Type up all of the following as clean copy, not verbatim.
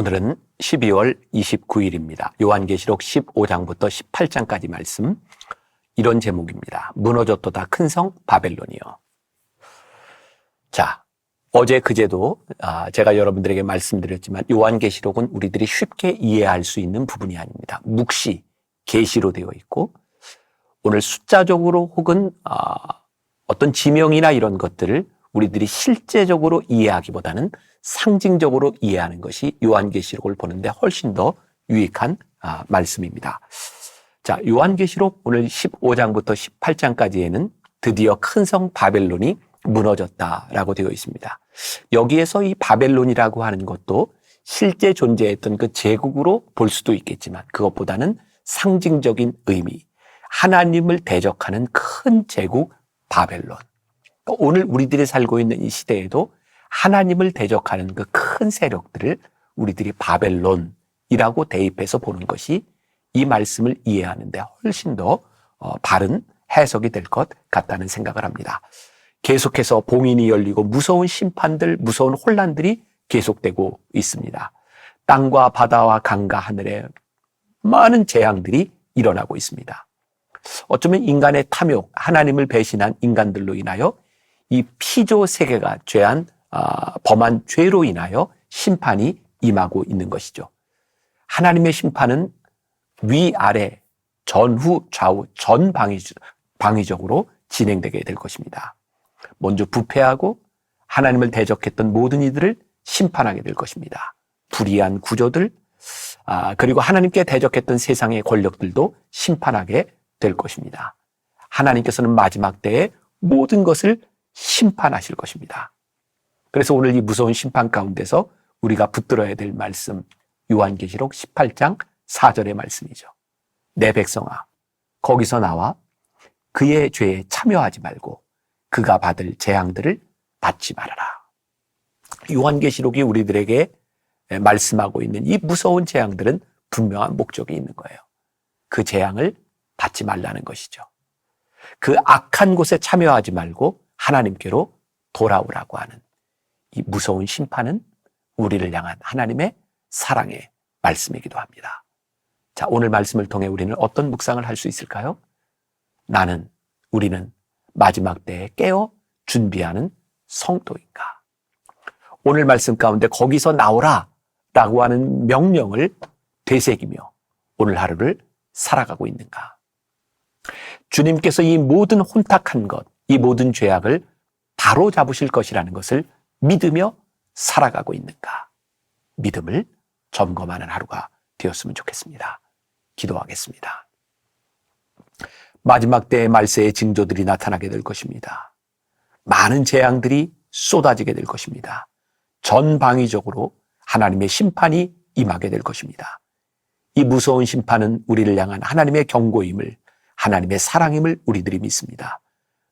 오늘은 12월 29일입니다. 요한계시록 15장부터 18장까지 말씀, 이런 제목입니다. 무너졌도다 큰 성 바벨론이요. 자, 어제 그제도 제가 여러분들에게 말씀드렸지만 요한계시록은 우리들이 쉽게 이해할 수 있는 부분이 아닙니다. 묵시, 계시로 되어 있고, 오늘 숫자적으로 혹은 어떤 지명이나 이런 것들을 우리들이 실제적으로 이해하기보다는 상징적으로 이해하는 것이 요한계시록을 보는데 훨씬 더 유익한 말씀입니다. 자, 요한계시록 오늘 15장부터 18장까지에는 드디어 큰 성 바벨론이 무너졌다라고 되어 있습니다. 여기에서 이 바벨론이라고 하는 것도 실제 존재했던 그 제국으로 볼 수도 있겠지만 그것보다는 상징적인 의미, 하나님을 대적하는 큰 제국 바벨론. 오늘 우리들이 살고 있는 이 시대에도 하나님을 대적하는 그 큰 세력들을 우리들이 바벨론이라고 대입해서 보는 것이 이 말씀을 이해하는 데 훨씬 더 바른 해석이 될 것 같다는 생각을 합니다. 계속해서 봉인이 열리고 무서운 심판들, 무서운 혼란들이 계속되고 있습니다. 땅과 바다와 강과 하늘에 많은 재앙들이 일어나고 있습니다. 어쩌면 인간의 탐욕, 하나님을 배신한 인간들로 인하여 이 피조 세계가 범한 죄로 인하여 심판이 임하고 있는 것이죠. 하나님의 심판은 위아래, 전후, 좌우, 전방위적으로 진행되게 될 것입니다. 먼저 부패하고 하나님을 대적했던 모든 이들을 심판하게 될 것입니다. 불의한 구조들, 그리고 하나님께 대적했던 세상의 권력들도 심판하게 될 것입니다. 하나님께서는 마지막 때에 모든 것을 심판하실 것입니다. 그래서 오늘 이 무서운 심판 가운데서 우리가 붙들어야 될 말씀, 요한계시록 18장 4절의 말씀이죠. 내 백성아, 거기서 나와 그의 죄에 참여하지 말고 그가 받을 재앙들을 받지 말아라. 요한계시록이 우리들에게 말씀하고 있는 이 무서운 재앙들은 분명한 목적이 있는 거예요. 그 재앙을 받지 말라는 것이죠. 그 악한 곳에 참여하지 말고 하나님께로 돌아오라고 하는 이 무서운 심판은 우리를 향한 하나님의 사랑의 말씀이기도 합니다. 자, 오늘 말씀을 통해 우리는 어떤 묵상을 할 수 있을까요? 우리는 마지막 때에 깨어 준비하는 성도인가? 오늘 말씀 가운데 거기서 나오라 라고 하는 명령을 되새기며 오늘 하루를 살아가고 있는가? 주님께서 이 모든 혼탁한 것, 이 모든 죄악을 바로 잡으실 것이라는 것을 믿으며 살아가고 있는가? 믿음을 점검하는 하루가 되었으면 좋겠습니다. 기도하겠습니다. 마지막 때의 말세의 징조들이 나타나게 될 것입니다. 많은 재앙들이 쏟아지게 될 것입니다. 전방위적으로 하나님의 심판이 임하게 될 것입니다. 이 무서운 심판은 우리를 향한 하나님의 경고임을, 하나님의 사랑임을 우리들이 믿습니다.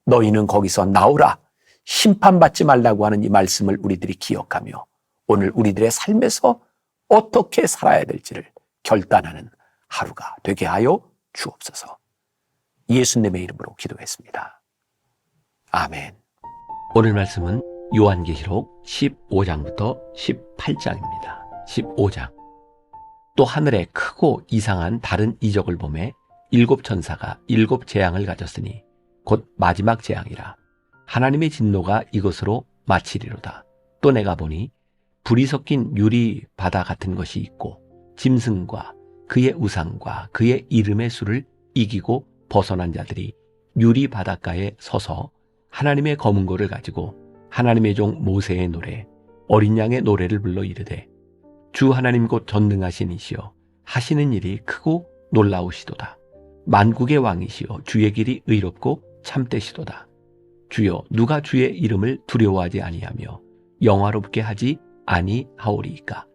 너희는 거기서 나오라, 심판받지 말라고 하는 이 말씀을 우리들이 기억하며 오늘 우리들의 삶에서 어떻게 살아야 될지를 결단하는 하루가 되게 하여 주옵소서. 예수님의 이름으로 기도했습니다. 아멘. 오늘 말씀은 요한계시록 15장부터 18장입니다. 15장. 또 하늘에 크고 이상한 다른 이적을 보매 7 천사가 7 재앙을 가졌으니 곧 마지막 재앙이라. 하나님의 진노가 이것으로 마치리로다. 또 내가 보니 불이 섞인 유리 바다 같은 것이 있고 짐승과 그의 우상과 그의 이름의 수를 이기고 벗어난 자들이 유리 바닷가에 서서 하나님의 검은고를 가지고 하나님의 종 모세의 노래, 어린 양의 노래를 불러 이르되 주 하나님 곧 전능하신 이시여 하시는 일이 크고 놀라우시도다. 만국의 왕이시여 주의 길이 의롭고 참되시도다. 주여 누가 주의 이름을 두려워하지 아니하며 영화롭게 하지 아니하오리이까.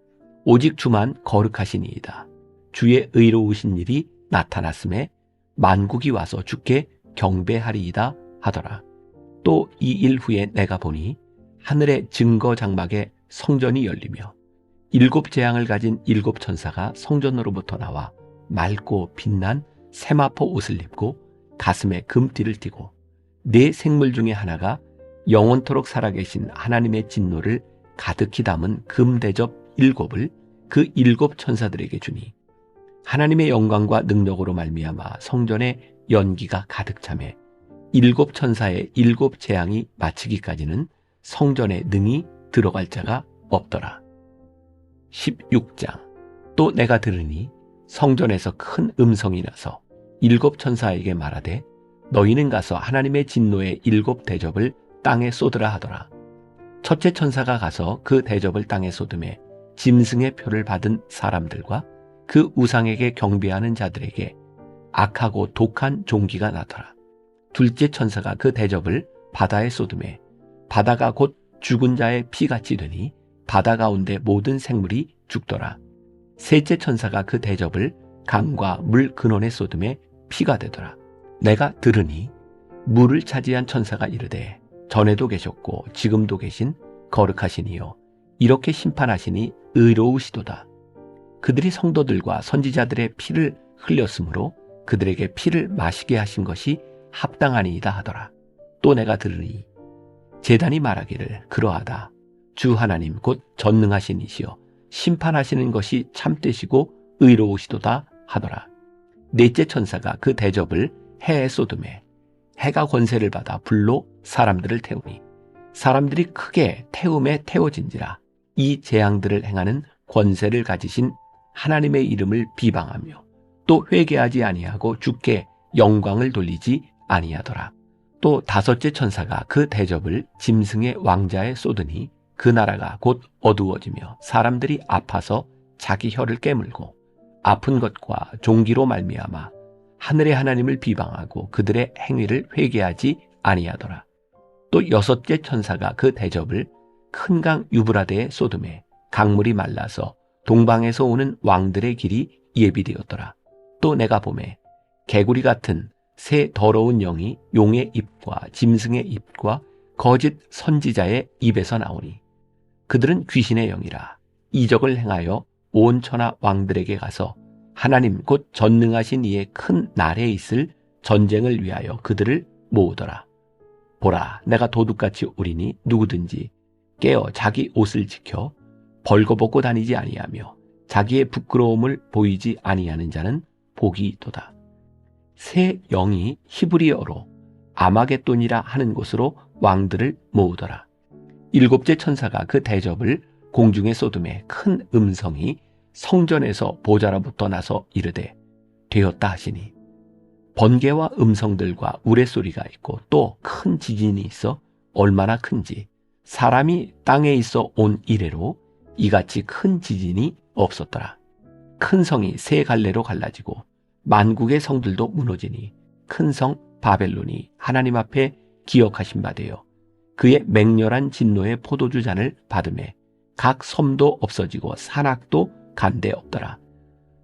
오직 주만 거룩하시니이다. 주의 의로우신 일이 나타났음에 만국이 와서 주께 경배하리이다 하더라. 또 이 일 후에 내가 보니 하늘의 증거 장막에 성전이 열리며 7 재앙을 가진 7 천사가 성전으로부터 나와 맑고 빛난 세마포 옷을 입고 가슴에 금띠를 띠고 네 생물 중에 하나가 영원토록 살아계신 하나님의 진노를 가득히 담은 금대접 7을 그 7 천사들에게 주니 하나님의 영광과 능력으로 말미암아 성전에 연기가 가득 차매 7 천사의 7 재앙이 마치기까지는 성전에 능히 들어갈 자가 없더라. 16장. 또 내가 들으니 성전에서 큰 음성이 나서 7 천사에게 말하되 너희는 가서 하나님의 진노의 7 대접을 땅에 쏟으라 하더라. 첫째 천사가 가서 그 대접을 땅에 쏟음에 짐승의 표를 받은 사람들과 그 우상에게 경배하는 자들에게 악하고 독한 종기가 나더라. 둘째 천사가 그 대접을 바다에 쏟음에 바다가 곧 죽은 자의 피같이 되니 바다 가운데 모든 생물이 죽더라. 셋째 천사가 그 대접을 강과 물 근원에 쏟음에 피가 되더라. 내가 들으니 물을 차지한 천사가 이르되 전에도 계셨고 지금도 계신 거룩하신 이요 이렇게 심판하시니 의로우시도다. 그들이 성도들과 선지자들의 피를 흘렸으므로 그들에게 피를 마시게 하신 것이 합당하니이다 하더라. 또 내가 들으니 제단이 말하기를 그러하다. 주 하나님 곧 전능하신 이시여 심판하시는 것이 참되시고 의로우시도다 하더라. 넷째 천사가 그 대접을 해에 쏟음에 해가 권세를 받아 불로 사람들을 태우니 사람들이 크게 태움에 태워진지라. 이 재앙들을 행하는 권세를 가지신 하나님의 이름을 비방하며 또 회개하지 아니하고 주께 영광을 돌리지 아니하더라. 또 다섯째 천사가 그 대접을 짐승의 왕자에 쏟으니 그 나라가 곧 어두워지며 사람들이 아파서 자기 혀를 깨물고 아픈 것과 종기로 말미암아 하늘의 하나님을 비방하고 그들의 행위를 회개하지 아니하더라. 또 여섯째 천사가 그 대접을 큰 강 유브라데에 쏟음에 강물이 말라서 동방에서 오는 왕들의 길이 예비되었더라. 또 내가 보매 개구리 같은 새 더러운 영이 용의 입과 짐승의 입과 거짓 선지자의 입에서 나오니 그들은 귀신의 영이라. 이적을 행하여 온 천하 왕들에게 가서 하나님 곧 전능하신 이의 큰 날에 있을 전쟁을 위하여 그들을 모으더라. 보라, 내가 도둑같이 오리니 누구든지 깨어 자기 옷을 지켜 벌거벗고 다니지 아니하며 자기의 부끄러움을 보이지 아니하는 자는 복이 있도다. 새 영이 히브리어로 아마겟돈이라 하는 곳으로 왕들을 모으더라. 일곱째 천사가 그 대접을 공중에 쏟음에 큰 음성이 성전에서 보좌로부터 나서 이르되 되었다 하시니 번개와 음성들과 우레소리가 있고 또 큰 지진이 있어 얼마나 큰지 사람이 땅에 있어 온 이래로 이같이 큰 지진이 없었더라. 큰 성이 세 갈래로 갈라지고 만국의 성들도 무너지니 큰 성 바벨론이 하나님 앞에 기억하신 바 되어 그의 맹렬한 진노의 포도주 잔을 받음에 각 섬도 없어지고 산악도 간데 없더라.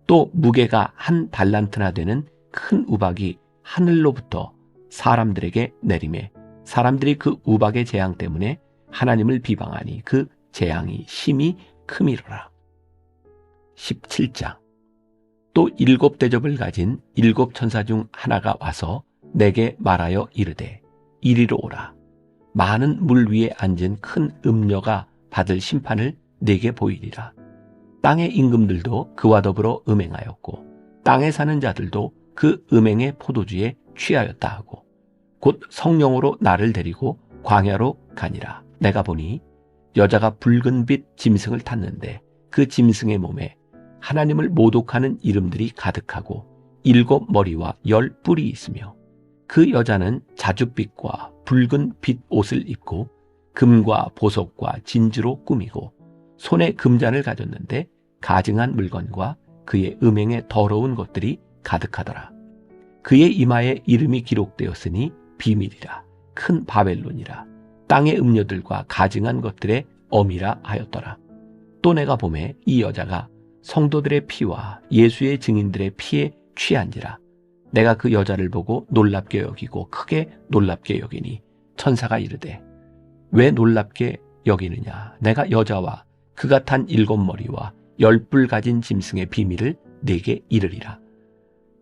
또 무게가 한 달란트나 되는 큰 우박이 하늘로부터 사람들에게 내리매 사람들이 그 우박의 재앙 때문에 하나님을 비방하니 그 재앙이 심히 크미로라. 17장. 또 7 대접을 가진 7 천사 중 하나가 와서 내게 말하여 이르되 이리로 오라. 많은 물 위에 앉은 큰 음녀가 받을 심판을 내게 보이리라. 땅의 임금들도 그와 더불어 음행하였고 땅에 사는 자들도 그 음행의 포도주에 취하였다 하고 곧 성령으로 나를 데리고 광야로 가니라. 내가 보니 여자가 붉은 빛 짐승을 탔는데 그 짐승의 몸에 하나님을 모독하는 이름들이 가득하고 7 머리와 10 뿔이 있으며 그 여자는 자줏빛과 붉은 빛 옷을 입고 금과 보석과 진주로 꾸미고 손에 금잔을 가졌는데 가증한 물건과 그의 음행의 더러운 것들이 가득하더라. 그의 이마에 이름이 기록되었으니 비밀이라. 큰 바벨론이라. 땅의 음녀들과 가증한 것들의 엄이라 하였더라. 또 내가 보매 이 여자가 성도들의 피와 예수의 증인들의 피에 취한지라. 내가 그 여자를 보고 놀랍게 여기고 크게 놀랍게 여기니 천사가 이르되 왜 놀랍게 여기느냐. 내가 여자와 그가 탄 7 머리와 10뿔 가진 짐승의 비밀을 네게 이르리라.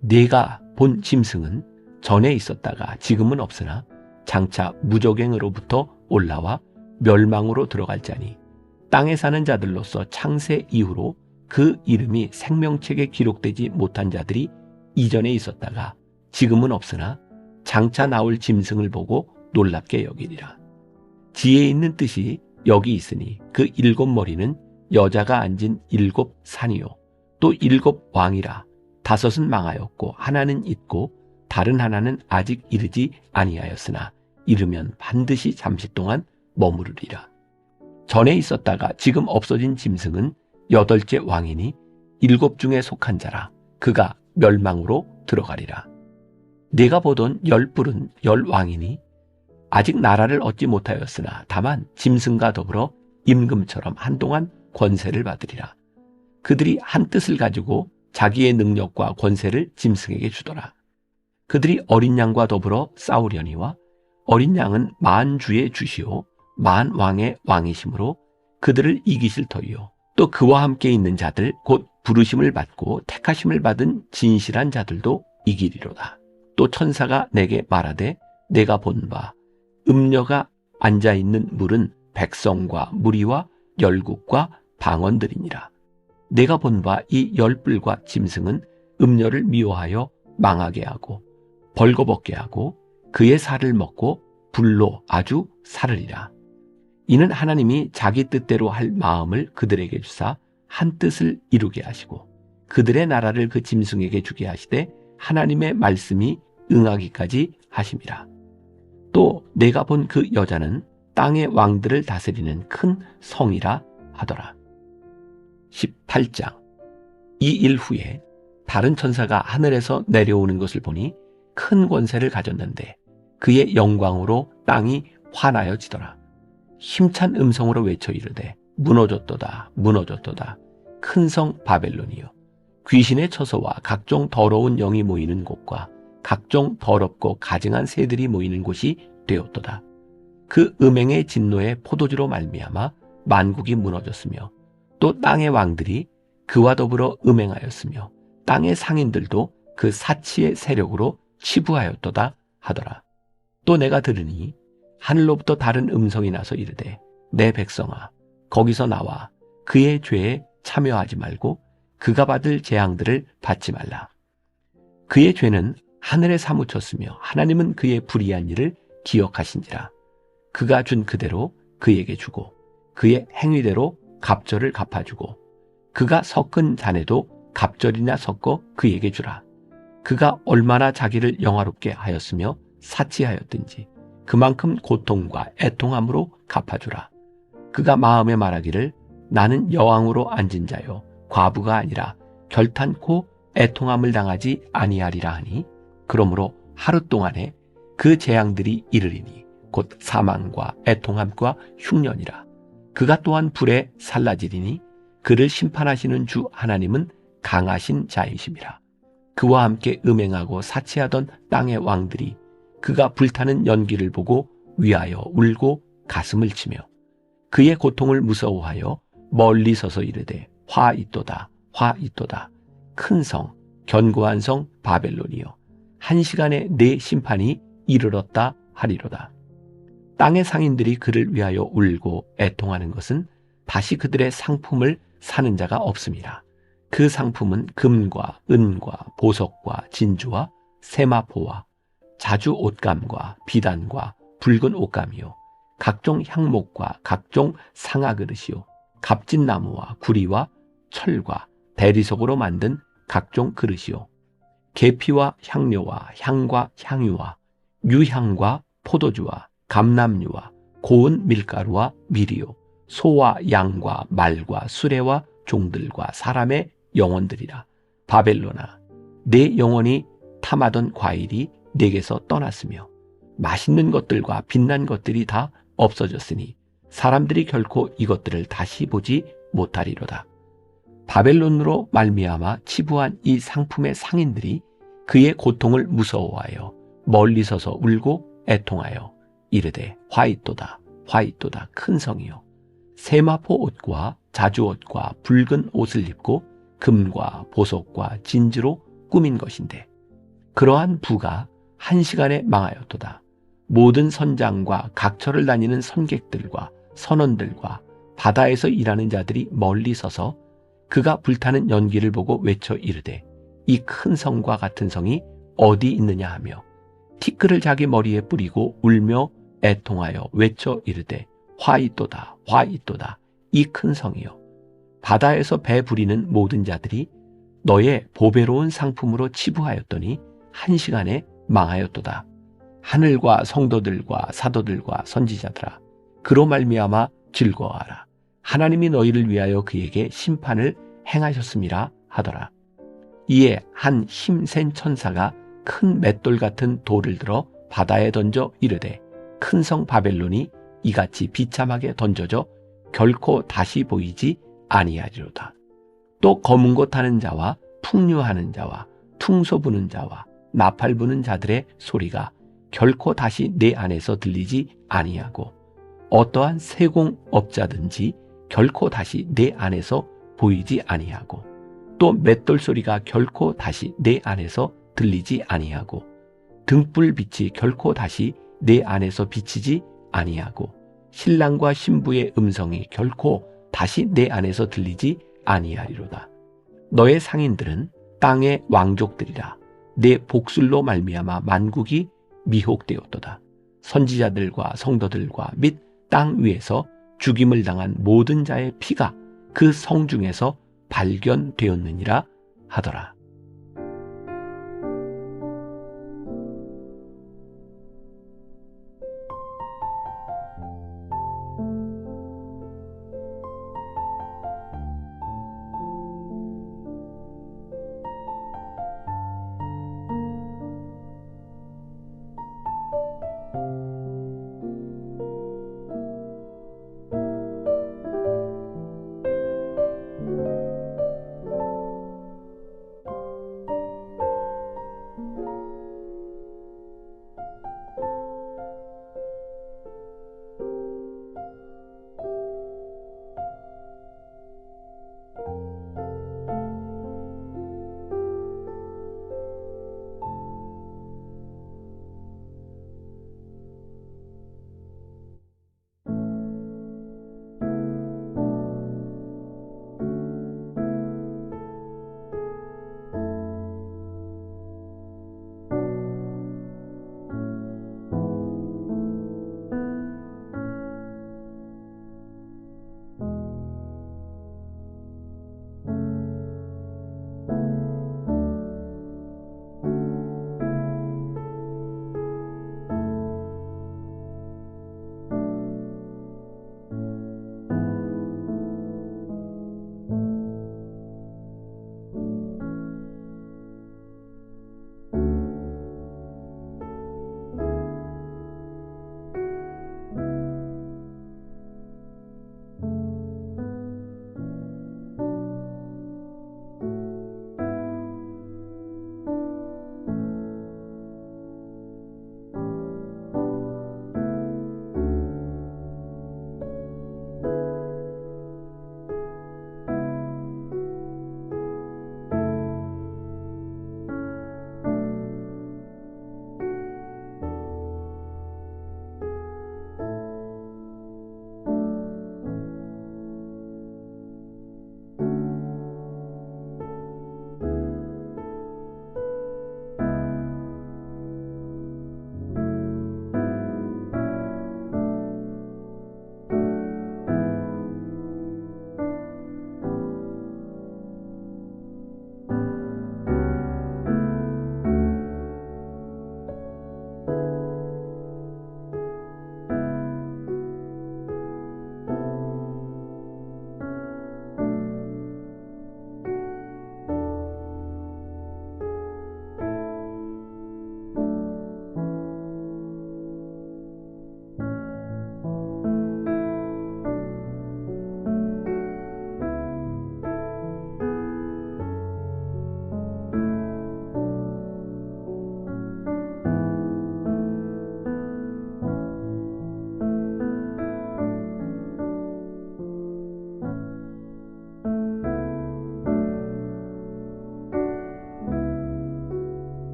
네가 본 짐승은 전에 있었다가 지금은 없으나 장차 무저갱으로부터 올라와 멸망으로 들어갈 자니 땅에 사는 자들로서 창세 이후로 그 이름이 생명책에 기록되지 못한 자들이 이전에 있었다가 지금은 없으나 장차 나올 짐승을 보고 놀랍게 여기리라. 지혜 있는 뜻이 여기 있으니 그 7머리는 여자가 앉은 7산이요 또 7왕이라. 5은 망하였고 하나는 있고 다른 하나는 아직 이르지 아니하였으나 이르면 반드시 잠시 동안 머무르리라. 전에 있었다가 지금 없어진 짐승은 8째 왕이니 7 중에 속한 자라. 그가 멸망으로 들어가리라. 내가 보던 10뿔은 10왕이니 아직 나라를 얻지 못하였으나 다만 짐승과 더불어 임금처럼 한동안 권세를 받으리라. 그들이 한 뜻을 가지고 자기의 능력과 권세를 짐승에게 주더라. 그들이 어린 양과 더불어 싸우려니와 어린 양은 10주의 주시오 10왕의 왕이시므로 그들을 이기실 터이요 또 그와 함께 있는 자들 곧 부르심을 받고 택하심을 받은 진실한 자들도 이기리로다. 또 천사가 내게 말하되 내가 본 바 음녀가 앉아있는 물은 백성과 무리와 열국과 방언들이니라. 내가 본 바 이 10뿔과 짐승은 음녀를 미워하여 망하게 하고 벌거벗게 하고 그의 살을 먹고 불로 아주 살으리라. 이는 하나님이 자기 뜻대로 할 마음을 그들에게 주사 한 뜻을 이루게 하시고 그들의 나라를 그 짐승에게 주게 하시되 하나님의 말씀이 응하기까지 하심이라. 또 내가 본 그 여자는 땅의 왕들을 다스리는 큰 성이라 하더라. 18장. 이 일 후에 다른 천사가 하늘에서 내려오는 것을 보니 큰 권세를 가졌는데 그의 영광으로 땅이 환하여지더라. 힘찬 음성으로 외쳐 이르되 무너졌도다 무너졌도다 큰 성 바벨론이요 귀신의 처소와 각종 더러운 영이 모이는 곳과 각종 더럽고 가증한 새들이 모이는 곳이 되었도다. 그 음행의 진노의 포도주로 말미암아 만국이 무너졌으며 또 땅의 왕들이 그와 더불어 음행하였으며 땅의 상인들도 그 사치의 세력으로 치부하였도다 하더라. 또 내가 들으니 하늘로부터 다른 음성이 나서 이르되 내 백성아 거기서 나와 그의 죄에 참여하지 말고 그가 받을 재앙들을 받지 말라. 그의 죄는 하늘에 사무쳤으며 하나님은 그의 불의한 일을 기억하신지라. 그가 준 그대로 그에게 주고 그의 행위대로 갑절을 갚아주고 그가 섞은 잔에도 갑절이나 섞어 그에게 주라. 그가 얼마나 자기를 영화롭게 하였으며 사치하였든지 그만큼 고통과 애통함으로 갚아주라. 그가 마음에 말하기를 나는 여왕으로 앉은 자요 과부가 아니라 결탄코 애통함을 당하지 아니하리라 하니 그러므로 하루 동안에 그 재앙들이 이르리니 곧 사망과 애통함과 흉년이라. 그가 또한 불에 살라지리니 그를 심판하시는 주 하나님은 강하신 자이심이라. 그와 함께 음행하고 사치하던 땅의 왕들이 그가 불타는 연기를 보고 위하여 울고 가슴을 치며 그의 고통을 무서워하여 멀리 서서 이르되 화 있도다 화 있도다 큰 성 견고한 성 바벨론이여 한 시간에 내 심판이 이르렀다 하리로다. 땅의 상인들이 그를 위하여 울고 애통하는 것은 다시 그들의 상품을 사는 자가 없음이라. 그 상품은 금과 은과 보석과 진주와 세마포와 자주 옷감과 비단과 붉은 옷감이요 각종 향목과 각종 상아 그릇이요 값진 나무와 구리와 철과 대리석으로 만든 각종 그릇이요 계피와 향료와 향과 향유와 유향과 포도주와 감람류와 고운 밀가루와 밀이요 소와 양과 말과 수레와 종들과 사람의 영혼들이라. 바벨론아 내 영혼이 탐하던 과일이 내게서 떠났으며 맛있는 것들과 빛난 것들이 다 없어졌으니 사람들이 결코 이것들을 다시 보지 못하리로다. 바벨론으로 말미암아 치부한 이 상품의 상인들이 그의 고통을 무서워하여 멀리 서서 울고 애통하여 이르되 화있도다 화있도다 큰 성이요 세마포 옷과 자주옷과 붉은 옷을 입고 금과 보석과 진주로 꾸민 것인데 그러한 부가 한 시간에 망하였도다. 모든 선장과 각처를 다니는 선객들과 선원들과 바다에서 일하는 자들이 멀리 서서 그가 불타는 연기를 보고 외쳐 이르되 이 큰 성과 같은 성이 어디 있느냐 하며 티끌을 자기 머리에 뿌리고 울며 애통하여 외쳐 이르되 화 있도다 화 있도다 이 큰 성이여 바다에서 배 부리는 모든 자들이 너의 보배로운 상품으로 치부하였더니 한 시간에 망하였도다. 하늘과 성도들과 사도들과 선지자들아 그로 말미암아 즐거워하라. 하나님이 너희를 위하여 그에게 심판을 행하셨음이라 하더라. 이에 한 힘센 천사가 큰 맷돌 같은 돌을 들어 바다에 던져 이르되 큰 성 바벨론이 이같이 비참하게 던져져 결코 다시 보이지 아니하리로다. 또 검은 것 타는 자와 풍류하는 자와 퉁소 부는 자와 나팔 부는 자들의 소리가 결코 다시 내 안에서 들리지 아니하고 어떠한 세공업자든지 결코 다시 내 안에서 보이지 아니하고 또 맷돌 소리가 결코 다시 내 안에서 들리지 아니하고 등불빛이 결코 다시 내 안에서 비치지 아니하고 신랑과 신부의 음성이 결코 다시 내 안에서 들리지 아니하리로다. 너의 상인들은 땅의 왕족들이라. 내 복술로 말미암아 만국이 미혹되었도다. 선지자들과 성도들과 및 땅 위에서 죽임을 당한 모든 자의 피가 그 성 중에서 발견되었느니라 하더라.